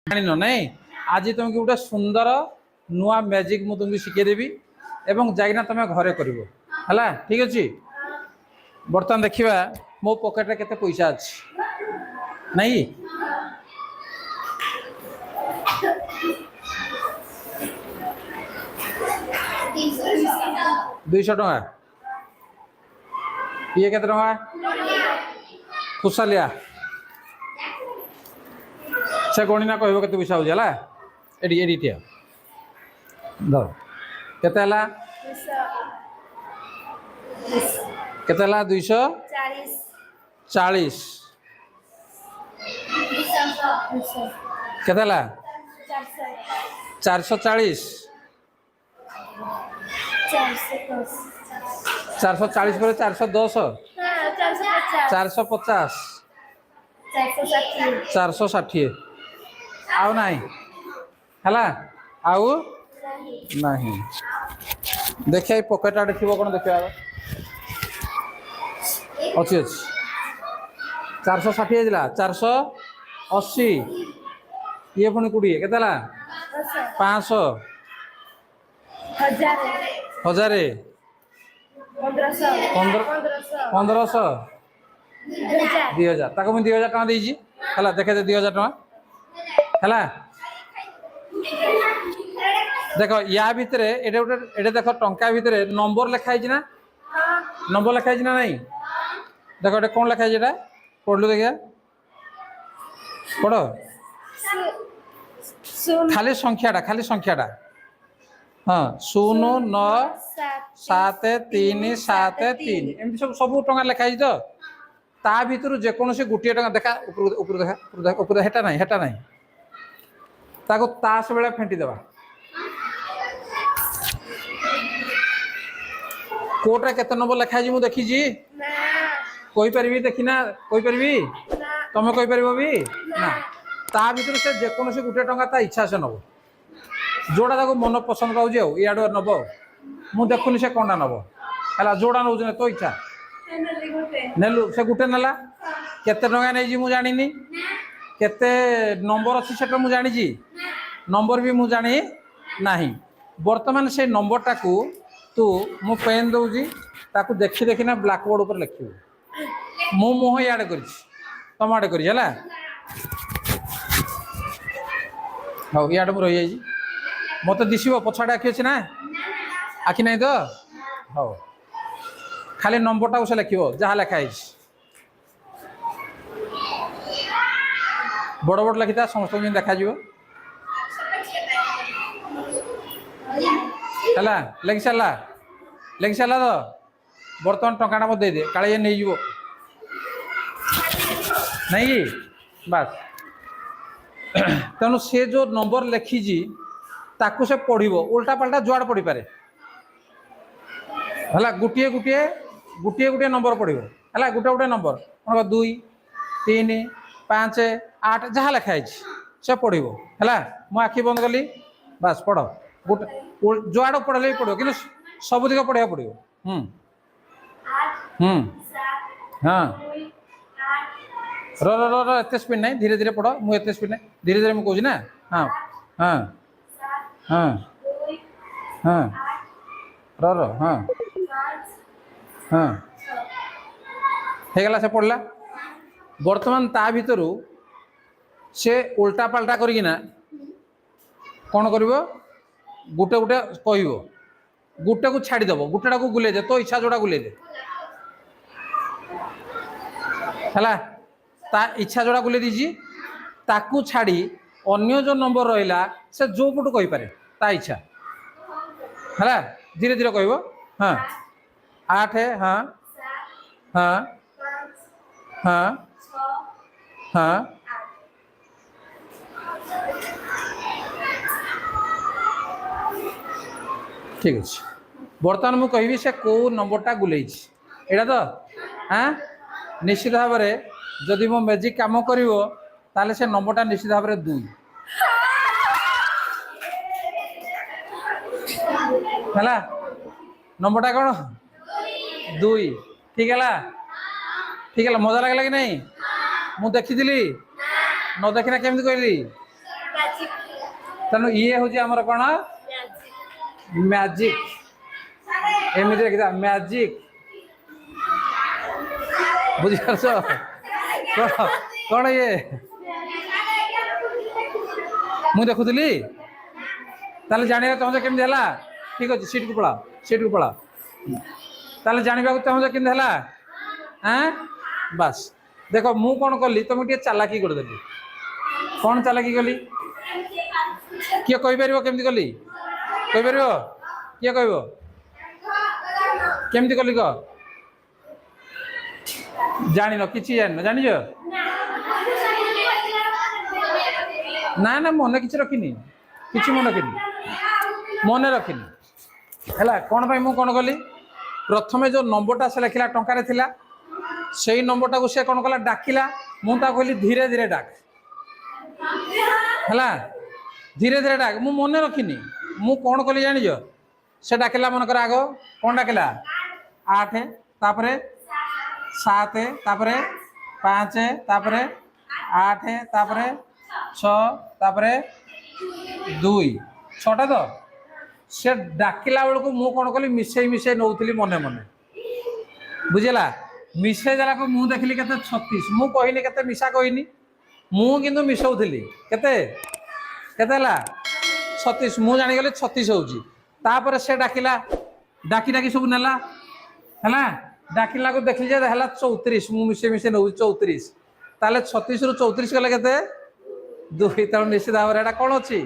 जानिन नहीं आज तुमको गोटे सुंदर नुआ मैजिक मु तुमको शिखेदेवी एवं जाइना तुम घरे कर ठीक अच्छे। बर्तमान देखा मो पकेट केते पैसा अच्छी नहीं 200 टका ये केते टका खुशालिया से गणिना कह के पैसा होगा एडी एडी धर केते 240 केते 440 440 पर 410 450 460 आउ नहीं है आउ नहीं देखिए पकेट आड़े थी कौन देखा अच्छी अच्छी 460 480 ये पुणी 20 के 500 1000 1500 2000 ताको मुझे 2000 टका देजी है देखे 2000 टका है देख या भितर ये देख टंका भितर नंबर लिखाई ना नंबर लिखाई ना नहीं देख ये कौन लिखाई पढ़लु देखिए पढ़ खाली संख्याटा हाँ 0 9 7 3 7 3 एमती सब टंका लिखाई तो ता भीतर जेकोसी गोटे टका देखा ऊपर देखा ऊपर हेटा नहीं ताको तास बेले फेंटी देवा कोर्टे केते नंबर लिखाई मुझे देखी कोई पारि देखी ना कोई पारि तुम कोई पार भी ना ता भीतर से जेकोसी गोटे टंका ता इच्छा से नब जोड़ा ताको मन पसंद पाऊँ इाड़ू नब मु देखुनी से कौन नब है जोड़ा नौ तो इच्छा नेलु से गोटे नाला केते टंका नहीं मु जानी केते नंबर अच्छी से मुझे जानी नंबर भी मुझे जानी नहीं बर्तमान से नंबर टाकू तू मु पेन दूजी ताकू देखी देखी ना ब्लैक बोर्ड ऊपर लिखू मो मुह इे कर तुम आड़े कर हाँ इे मुझे रही जाइए मत दिशो पछाड़े आखि अच्छे ना आखि नहीं तो हाँ खाली नंबर टाक से लिख जहाँ लिखाई बड़ बड़ लिखी था समस्त देखा है लिखि सारा तो बर्तमान टंका मत दे काले ये नहीं नहीं बास तेणु से जो नंबर लिखी ताकू से पढ़ो उल्टा पाल्टा जुआड़ पढ़ी पारे है गोटे गोटे गोटे गोटे नंबर पढ़ो है गोटे गोटे नंबर कौन 2 3 5 8 जहाँ लिखाई से पढ़ो है मु आखि बंद कली बास पढ़ गोटे जुआड़ पढ़ले भी पढ़ो कि सब दिग पढ़ा पड़ो हाँ एत स्पीड नहीं धीरे धीरे पढ़ मुझे स्पीड नहीं धीरे धीरे मुझे कहूँ ना हाँ हाँ हाँ हाँ हाँ हाँ होगला से पढ़ला बर्तमान ता भीतर से उल्टा पाल्टा करना कौन कर गोटे गोटे कह गोटे को छाड़ीदेव गोटेटा को गुले दे तो इच्छा जोड़ा गुले दे है ता इच्छा जोड़ा गुले दीजी ताकू छाड़ी अन्य जो नंबर रहा से जो पटू कही पारे ता इच्छा है धीरे धीरे कह हाँ 8 है हाँ हाँ हाँ हाँ ठीक अच्छे बर्तमान मुझे कहि से कौ नंबरटा गुले एटा तो हाँ निश्चित भाव में जदि मो मैजिक काम कर से नंबरटा निश्चित भाव में 2 है नंबरटा कौन 2 ठीक है मजा लगे कि नहीं मु देखी न देखना केमती कहली तेणु ये हूँ आमर कौन मैजिक एमती देखा मैजिक बुझिपार कौन कौन ये मुझे देखुली ताले जाना चाहूँ केमती है ठीक अच्छे सीट को पड़ा ताले जानवा चाहूँ केमती है हाँ बस देख मु कौन कली तुम टे चालाकी करदेली कौन चालाकी कली किए कहीपर केमती कली कहीपर किए कह केमती कली कह जान कि जान जान ना ना मन कि रखिनी कि मन रखिनी है कौन मु कौन कली प्रथम जो नंबरटा से लिखला टंकार थिला से नंबरटा को से कौन कला डाकिला मुझे कहली धीरे धीरे डाक है धीरे धीरे डाक मु मन रखिनी मु कौन कली जान से डाकिला मनकर आग कौन डाकिला 8 तापरे 7 तापरे 5 तापरे 8 तापरे 6 तापरे 2 6टा तो से डाकिला बेलू मु कौन कली मिसई नौली मने मने बुझेगा मिसई देला को मु देखली केते 36 मु कहनी केते मिसा कहनी मु किंतु मिसौली केते केते 36 मु जानी गले 36 होउची तापर से डाकिला डाकी डाकी सब नेला है डाकिला को देखली जे हला 34 मु मिसे नौ 34 ताले 36 रु 34 गले केते 2 तण निश्चित भाव एटा कोन अछि